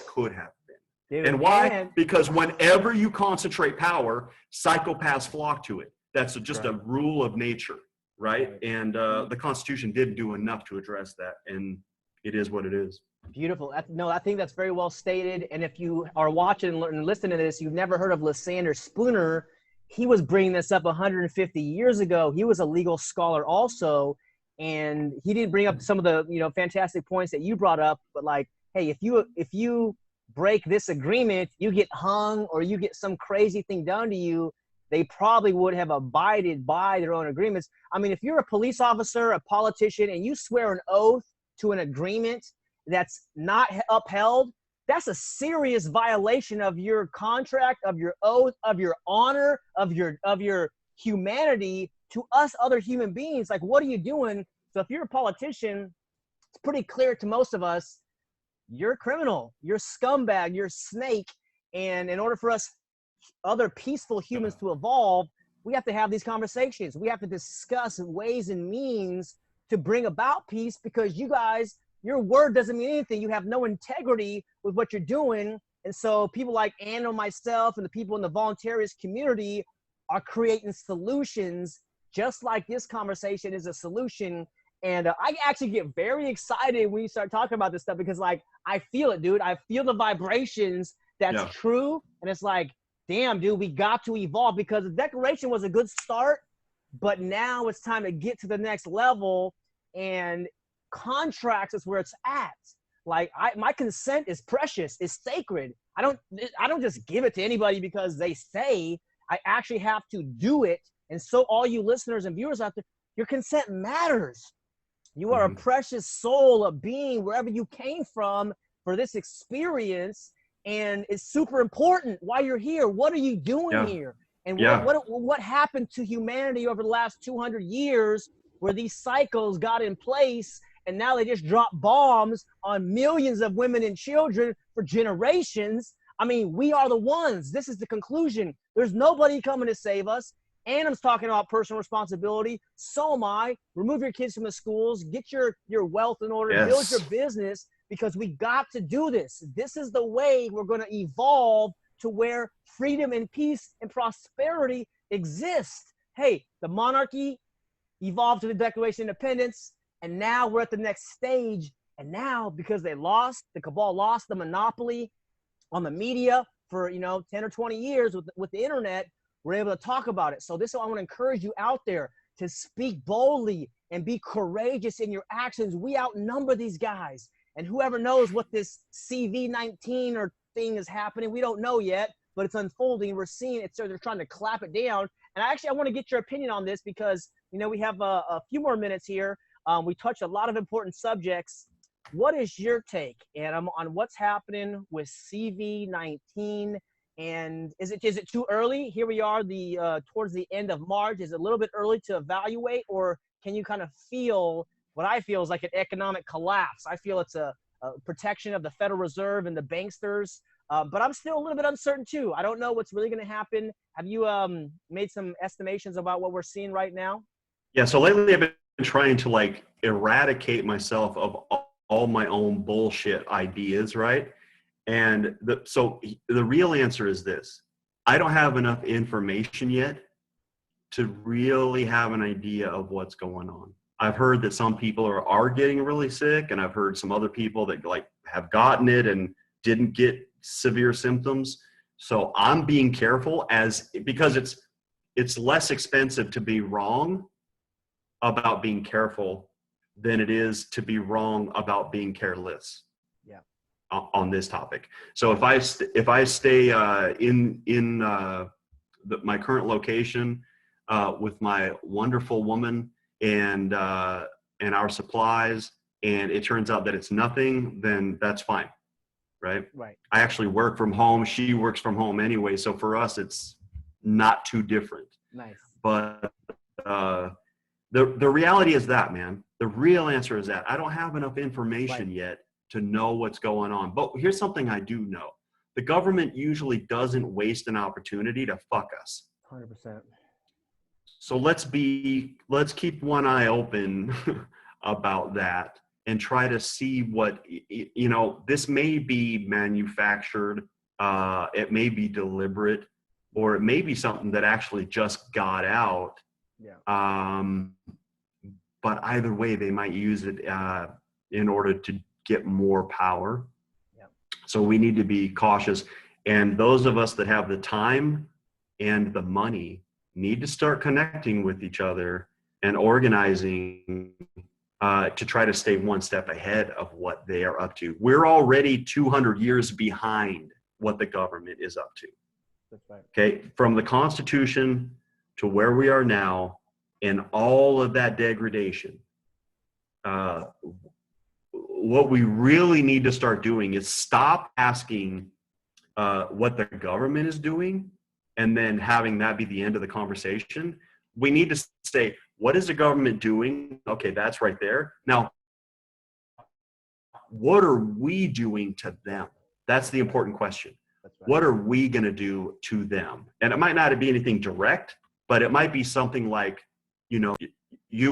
could have been. Dude, and why? Because whenever you concentrate power, psychopaths flock to it. That's just a rule of nature, right? And the Constitution didn't do enough to address that, and it is what it is. Beautiful. No, I think that's very well stated. And if you are watching and listening to this, you've never heard of Lysander Spooner. He was bringing this up 150 years ago. He was a legal scholar also, and he didn't bring up some of the fantastic points that you brought up. But like, hey, if you break this agreement, you get hung or you get some crazy thing done to you. They probably would have abided by their own agreements. I mean, if you're a police officer, a politician, and you swear an oath to an agreement that's not upheld, that's a serious violation of your contract, of your oath, of your honor, of your humanity to us other human beings. Like, what are you doing? So if you're a politician, it's pretty clear to most of us, you're a criminal, you're a scumbag, you're a snake. And in order for us other peaceful humans to evolve, we have to have these conversations. We have to discuss ways and means to bring about peace, because you guys, your word doesn't mean anything. You have no integrity with what you're doing. And so people like Anam, myself, and the people in the voluntarist community are creating solutions, just like this conversation is a solution. And I actually get very excited when you start talking about this stuff, because like, I feel it, dude. I feel the vibrations. That's true. And it's like, damn, dude, we got to evolve, because the Declaration was a good start, but now it's time to get to the next level, and contracts is where it's at. Like, my consent is precious, is sacred. I don't just give it to anybody because they say. I actually have to do it. And so all you listeners and viewers out there, your consent matters. You are a precious soul, a being, wherever you came from, for this experience. And it's super important why you're here. What are you doing here? And what happened to humanity over the last 200 years, where these cycles got in place, and now they just drop bombs on millions of women and children for generations? I mean, we are the ones. This is the conclusion. There's nobody coming to save us. Anam's talking about personal responsibility. So am I. Remove your kids from the schools. Get your wealth in order. Build your business, because we got to do this. This is the way we're going to evolve to where freedom and peace and prosperity exist. Hey, the monarchy evolved to the Declaration of Independence, and now we're at the next stage. And now, because they lost, the cabal lost the monopoly on the media for 10 or 20 years with the internet, we're able to talk about it. So I want to encourage you out there to speak boldly and be courageous in your actions. We outnumber these guys. And whoever knows what this CV-19 or thing is happening, we don't know yet, but it's unfolding. We're seeing it. So they're trying to clap it down. And I want to get your opinion on this, because, we have a few more minutes here. We touched a lot of important subjects. What is your take, Anam, on what's happening with CV-19? And is it too early? Here we are towards the end of March. Is it a little bit early to evaluate, or can you kind of feel what I feel is like an economic collapse? I feel it's a protection of the Federal Reserve and the banksters, but I'm still a little bit uncertain too. I don't know what's really going to happen. Have you made some estimations about what we're seeing right now? Yeah, so lately I've been trying to eradicate myself of all my own bullshit ideas, right? And so the real answer is this: I don't have enough information yet to really have an idea of what's going on. I've heard that some people are getting really sick, and I've heard some other people that have gotten it and didn't get severe symptoms. So I'm being careful, because it's less expensive to be wrong about being careful than it is to be wrong about being careless. Yeah. On this topic. So if I stay in my current location with my wonderful woman and our supplies, and it turns out that it's nothing, then that's fine, right? Right. I actually work from home. She works from home anyway, so for us, it's not too different. Nice. But the reality is that, man, the real answer is that I don't have enough information yet to know what's going on. But here's something I do know. the government usually doesn't waste an opportunity to fuck us. 100%. So let's keep one eye open about that and try to see what, this may be manufactured, it may be deliberate, or it may be something that actually just got out. Yeah. But either way, they might use it in order to get more power. Yeah. So we need to be cautious. And those of us that have the time and the money need to start connecting with each other and organizing to try to stay one step ahead of what they are up to. We're already 200 years behind what the government is up to. That's right. Okay, from the Constitution to where we are now, and all of that degradation. What we really need to start doing is stop asking what the government is doing and then having that be the end of the conversation. We need to say, what is the government doing? Okay, that's right there. Now, what are we doing to them? That's the important question. That's right. What are we going to do to them? And it might not be anything direct, but it might be something like, you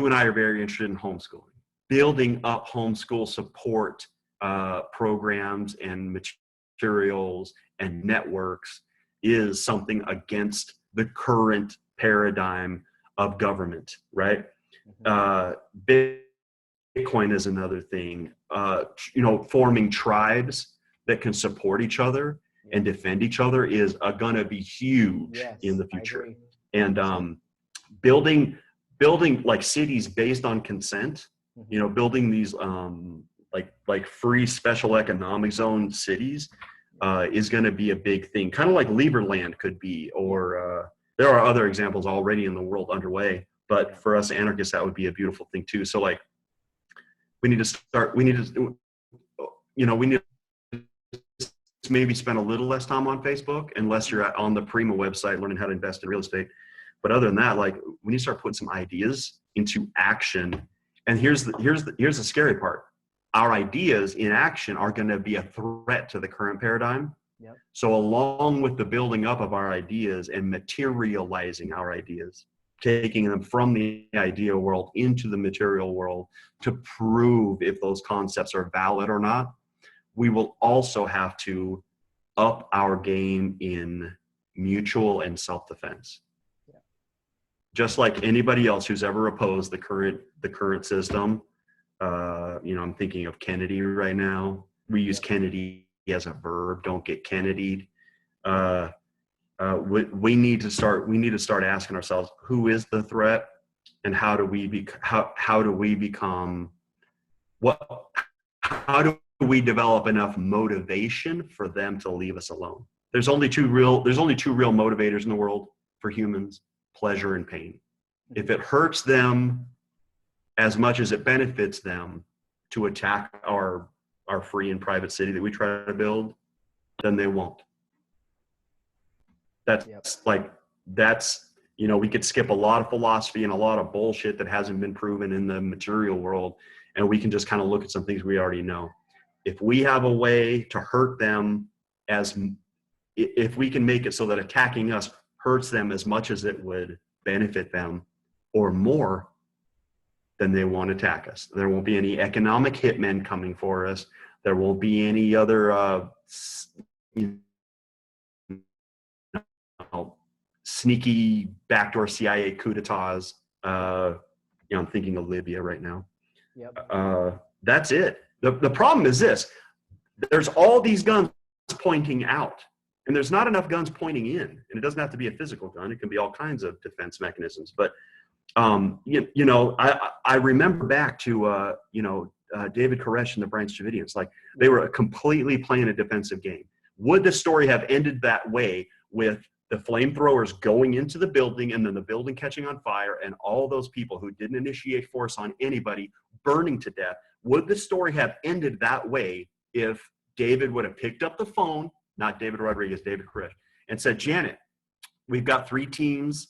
and I are very interested in homeschooling. Building up homeschool support programs and materials and networks is something against the current paradigm of government, right? Bitcoin is another thing. Forming tribes that can support each other and defend each other is going to be huge in the future. And building like cities based on consent, building these like free special economic zone cities is going to be a big thing, kind of like Lieberland could be, or there are other examples already in the world underway, but for us anarchists, that would be a beautiful thing too. So like, we need to maybe spend a little less time on Facebook unless you're on the Prima website learning how to invest in real estate. But other than that, like, we need to start putting some ideas into action. And here's the scary part. Our ideas in action are going to be a threat to the current paradigm. Yep. So along with the building up of our ideas and materializing our ideas, taking them from the idea world into the material world to prove if those concepts are valid or not, we will also have to up our game in mutual and self-defense. Yeah. Just like anybody else who's ever opposed the current system. I'm thinking of Kennedy right now. We use Kennedy as a verb. Don't get Kennedied. We need to start asking ourselves, who is the threat, and how do we develop enough motivation for them to leave us alone? There's only two real motivators in the world for humans: pleasure and pain. If it hurts them as much as it benefits them to attack our free and private city that we try to build, then they won't. We could skip a lot of philosophy and a lot of bullshit that hasn't been proven in the material world, and we can just kind of look at some things we already know. If we have a way to hurt them, if we can make it so that attacking us hurts them as much as it would benefit them or more, then they won't attack us. There won't be any economic hitmen coming for us. There won't be any other sneaky backdoor CIA coup d'etats. I'm thinking of Libya right now. Yep. That's it. The problem is this: there's all these guns pointing out, and there's not enough guns pointing in. And it doesn't have to be a physical gun; it can be all kinds of defense mechanisms. But I remember back to David Koresh and the Branch Davidians. Like, they were completely playing a defensive game. Would the story have ended that way, with the flamethrowers going into the building and then the building catching on fire and all those people who didn't initiate force on anybody burning to death? Would the story have ended that way if David would have picked up the phone, not David Rodriguez, David Koresh, and said, Janet, we've got 3 teams,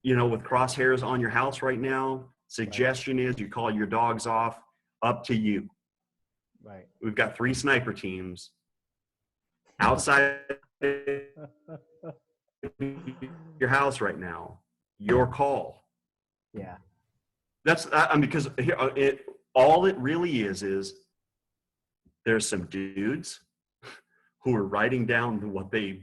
with crosshairs on your house right now. Suggestion is you call your dogs off, up to you. Right. We've got 3 sniper teams outside your house right now, your call. Yeah. That's I mean, because all it really is there's some dudes who are writing down what they,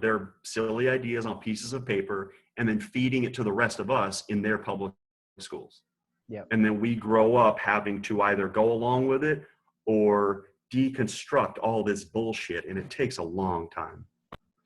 their silly ideas on pieces of paper and then feeding it to the rest of us in their public schools. Yep. And then we grow up having to either go along with it or deconstruct all this bullshit, and it takes a long time.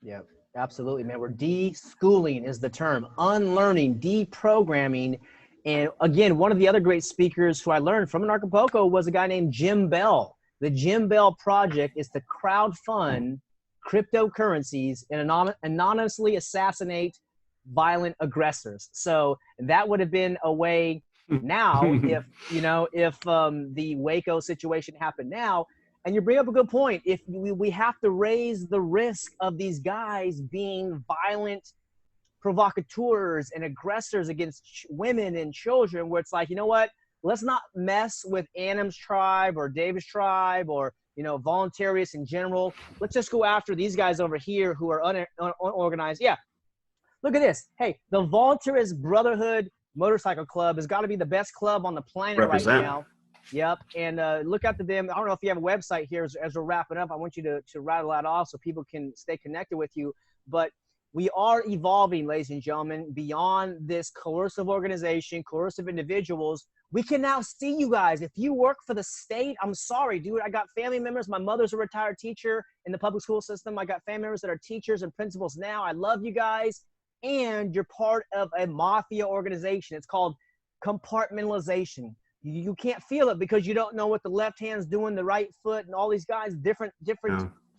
Yep. Absolutely, man. We're de-schooling is the term. Unlearning, deprogramming. And again, one of the other great speakers who I learned from in Acapulco was a guy named Jim Bell. The Jim Bell Project is to crowdfund cryptocurrencies and anonymously assassinate violent aggressors. So that would have been a way now if the Waco situation happened now. And you bring up a good point. If we have to raise the risk of these guys being violent provocateurs and aggressors against women and children, where it's like, you know what? Let's not mess with Anam's tribe or David's tribe or, voluntarists in general. Let's just go after these guys over here who are unorganized. Yeah. Look at this. Hey, the Voluntarist Brotherhood Motorcycle Club has got to be the best club on the planet right now. Yep. And look out to them. I don't know if you have a website here as we're wrapping up. I want you to rattle that off so people can stay connected with you. But we are evolving, ladies and gentlemen, beyond this coercive organization, coercive individuals. We can now see you guys. If you work for the state, I'm sorry, dude. I got family members. My mother's a retired teacher in the public school system. I got family members that are teachers and principals now. I love you guys. And you're part of a mafia organization. It's called compartmentalization. You can't feel it because you don't know what the left hand's doing, the right foot, and all these guys, different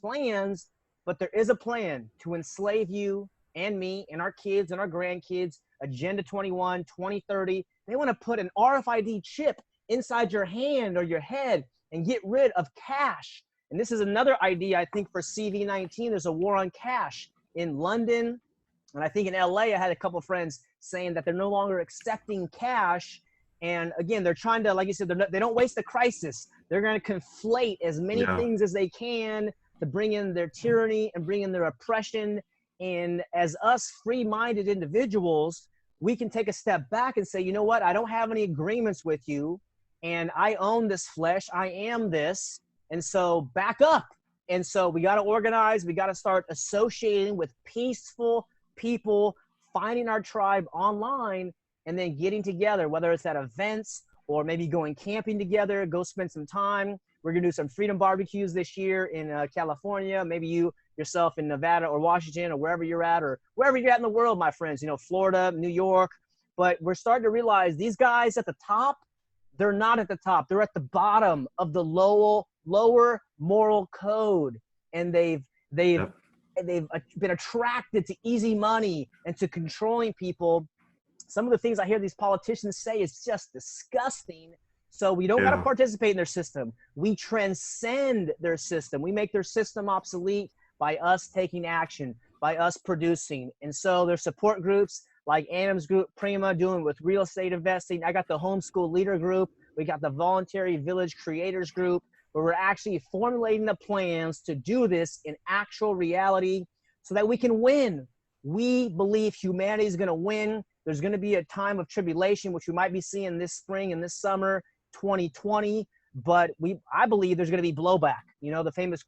plans. But there is a plan to enslave you and me and our kids and our grandkids. Agenda 21, 2030. They want to put an RFID chip inside your hand or your head and get rid of cash. And this is another idea, I think, for CV19. There's a war on cash in London. And I think in LA, I had a couple of friends saying that they're no longer accepting cash. And again, they're trying to, like you said, they don't waste the crisis. They're going to conflate as many things as they can to bring in their tyranny and bring in their oppression. And as us free-minded individuals, we can take a step back and say, you know what? I don't have any agreements with you. And I own this flesh. I am this. And so back up. And so we got to organize. We got to start associating with peaceful people, finding our tribe online, and then getting together, whether it's at events or maybe going camping together, go spend some time. We're going to do some freedom barbecues this year in California. Maybe you yourself in Nevada or Washington or wherever you're at in the world, my friends, Florida, New York. But we're starting to realize these guys at the top, they're not at the top. They're at the bottom of the lower moral code. And they've been attracted to easy money and to controlling people. Some of the things I hear these politicians say is just disgusting. So we don't got to participate in their system. We transcend their system. We make their system obsolete by us taking action, by us producing. And so there's support groups like Anam's group, Prima, doing with real estate investing. I got the homeschool leader group. We got the voluntary village creators group, where we're actually formulating the plans to do this in actual reality so that we can win. We believe humanity is going to win. There's going to be a time of tribulation, which we might be seeing this spring and this summer, 2020. But I believe there's going to be blowback. The famous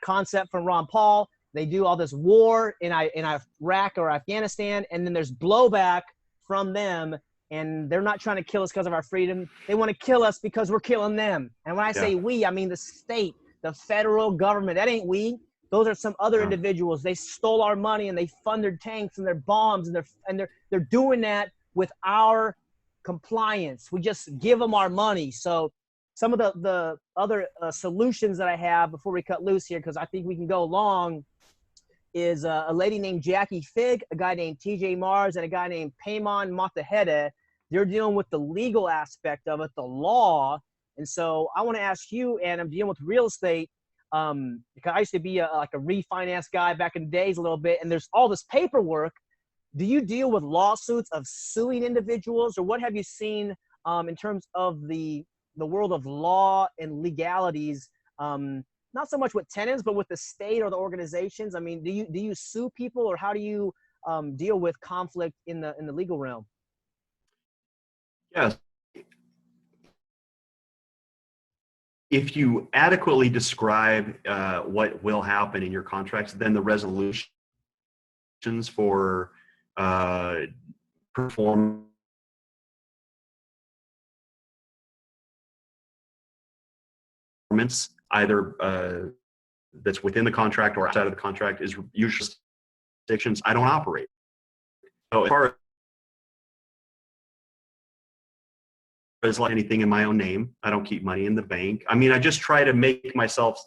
concept from Ron Paul. They do all this war in Iraq or Afghanistan, and then there's blowback from them. And they're not trying to kill us because of our freedom. They want to kill us because we're killing them. And when I say we, I mean the state, the federal government. That ain't we. Those are some other individuals. They stole our money and they fund their tanks and their bombs and they're doing that with our compliance. We just give them our money. So some of the other solutions that I have before we cut loose here, because I think we can go long, is a lady named Jackie Fig, a guy named TJ Mars, and a guy named Payman Matahede. They're dealing with the legal aspect of it, the law. And so I want to ask you, and I'm dealing with real estate, because I used to be like a refinance guy back in the days a little bit, and there's all this paperwork. Do you deal with lawsuits of suing individuals, or what have you seen in terms of the world of law and legalities not so much with tenants, but with the state or the organizations? I mean, do you sue people, or how do you deal with conflict in the legal realm? Yes. If you adequately describe what will happen in your contracts, then the resolutions for performance either that's within the contract or outside of the contract is usually jurisdictions I don't operate. So as far as like anything in my own name, I don't keep money in the bank. I mean, I just try to make myself,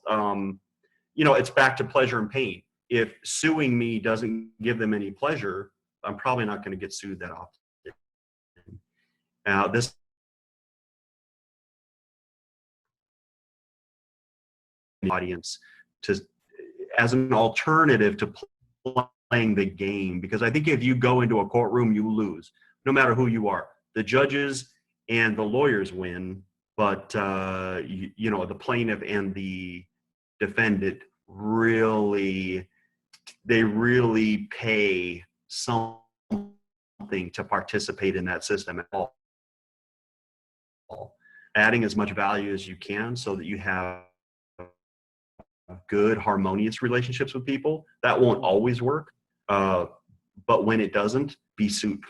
it's back to pleasure and pain. If suing me doesn't give them any pleasure, I'm probably not going to get sued that often. Now, this audience as an alternative to playing the game, because I think if you go into a courtroom, you lose, no matter who you are. The judges and the lawyers win, but the plaintiff and the defendant really pay something to participate in that system at all. Adding as much value as you can so that you have good, harmonious relationships with people. That won't always work, but when it doesn't, be sued.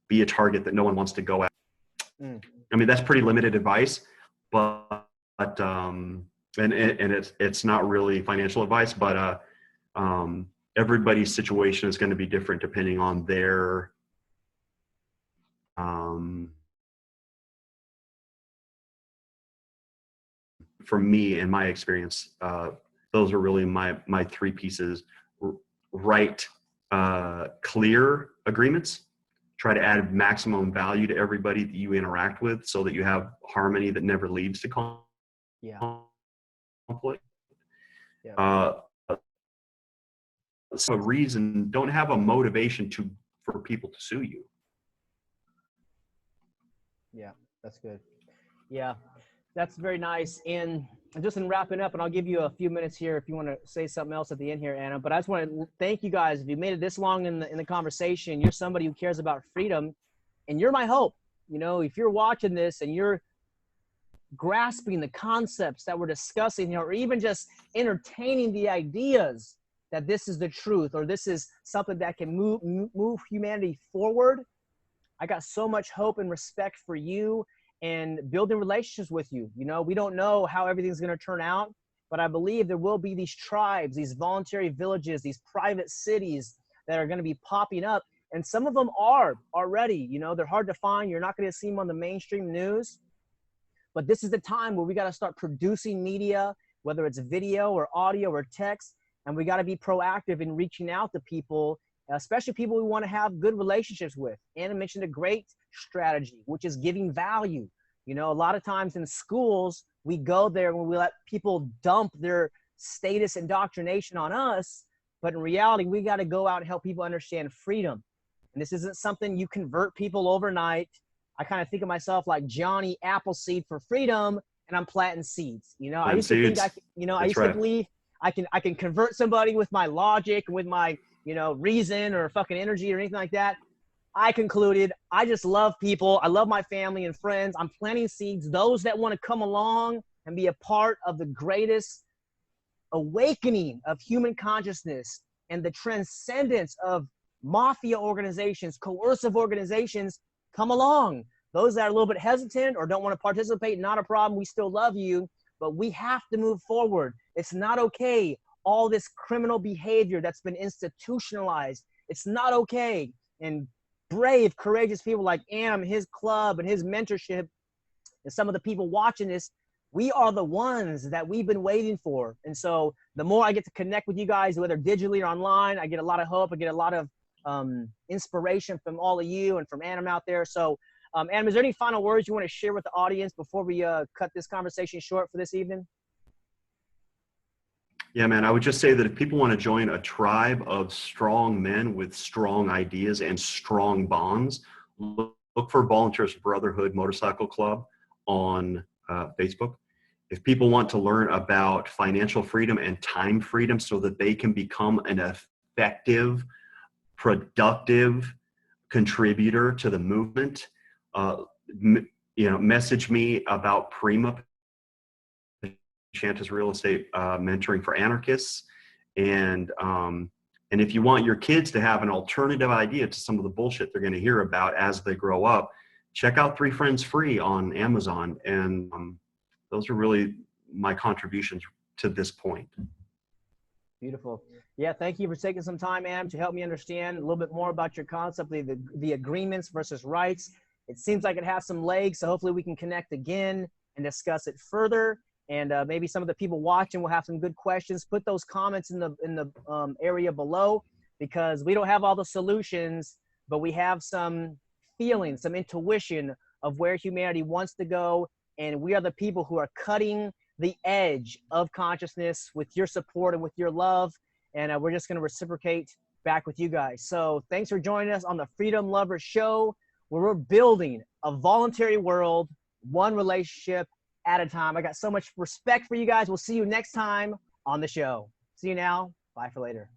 Be a target that no one wants to go at. I mean, that's pretty limited advice, but and it's not really financial advice, but everybody's situation is going to be different depending on their for me, in my experience, those are really my three pieces. Write clear agreements. Try to add maximum value to everybody that you interact with so that you have harmony that never leads to conflict. So a reason, don't have a motivation for people to sue you. Yeah, that's good. Yeah, that's very nice. And just in wrapping up, and I'll give you a few minutes here if you want to say something else at the end here, Anna, but I just want to thank you guys. If you made it this long in the conversation, you're somebody who cares about freedom, and you're my hope. If you're watching this and you're grasping the concepts that we're discussing here, or even just entertaining the ideas that this is the truth, or this is something that can move humanity forward, I got so much hope and respect for you and building relationships with you. We don't know how everything's going to turn out, but I believe there will be these tribes, these voluntary villages, these private cities that are going to be popping up. And some of them are already, they're hard to find. You're not going to see them on the mainstream news. But this is the time where we got to start producing media, whether it's video or audio or text. And we got to be proactive in reaching out to people, especially people we want to have good relationships with. Anna mentioned a great strategy, which is giving value. A lot of times in schools, we go there when we let people dump their status indoctrination on us. But in reality, we got to go out and help people understand freedom. And this isn't something you convert people overnight. I kind of think of myself like Johnny Appleseed for freedom, and I'm planting seeds. I used to think to believe I can convert somebody with my logic, with my reason or fucking energy or anything like that. I concluded I just love people. I love my family and friends. I'm planting seeds. Those that want to come along and be a part of the greatest awakening of human consciousness and the transcendence of mafia organizations, coercive organizations, come along. Those that are a little bit hesitant or don't want to participate, not a problem. We still love you, but we have to move forward. It's not okay. All this criminal behavior that's been institutionalized, it's not okay. And brave, courageous people like Anam, his club and his mentorship, and some of the people watching this, we are the ones that we've been waiting for. And so the more I get to connect with you guys, whether digitally or online, I get a lot of hope. I get a lot of inspiration from all of you and from Anam out there. So Anam, is there any final words you want to share with the audience before we cut this conversation short for this evening? Yeah, man, I would just say that if people want to join a tribe of strong men with strong ideas and strong bonds, look for Voluntarist Brotherhood Motorcycle Club. on Facebook. If people want to learn about financial freedom and time freedom so that they can become an effective, productive contributor to the movement, message me about Prima, Paiseanta's real estate mentoring for anarchists. And if you want your kids to have an alternative idea to some of the bullshit they're going to hear about as they grow up, check out 3 Friends Free on Amazon. And those are really my contributions to this point. Beautiful. Yeah, thank you for taking some time, Anam, to help me understand a little bit more about your concept, the agreements versus rights. It seems like it has some legs, so hopefully we can connect again and discuss it further. And maybe some of the people watching will have some good questions. Put those comments in the area below, because we don't have all the solutions, but we have some feeling, some intuition of where humanity wants to go. And we are the people who are cutting the edge of consciousness with your support and with your love. And we're just going to reciprocate back with you guys. So thanks for joining us on the Freedom Lovers Show, where we're building a voluntary world, one relationship at a time. I got so much respect for you guys. We'll see you next time on the show. See you now. Bye for later.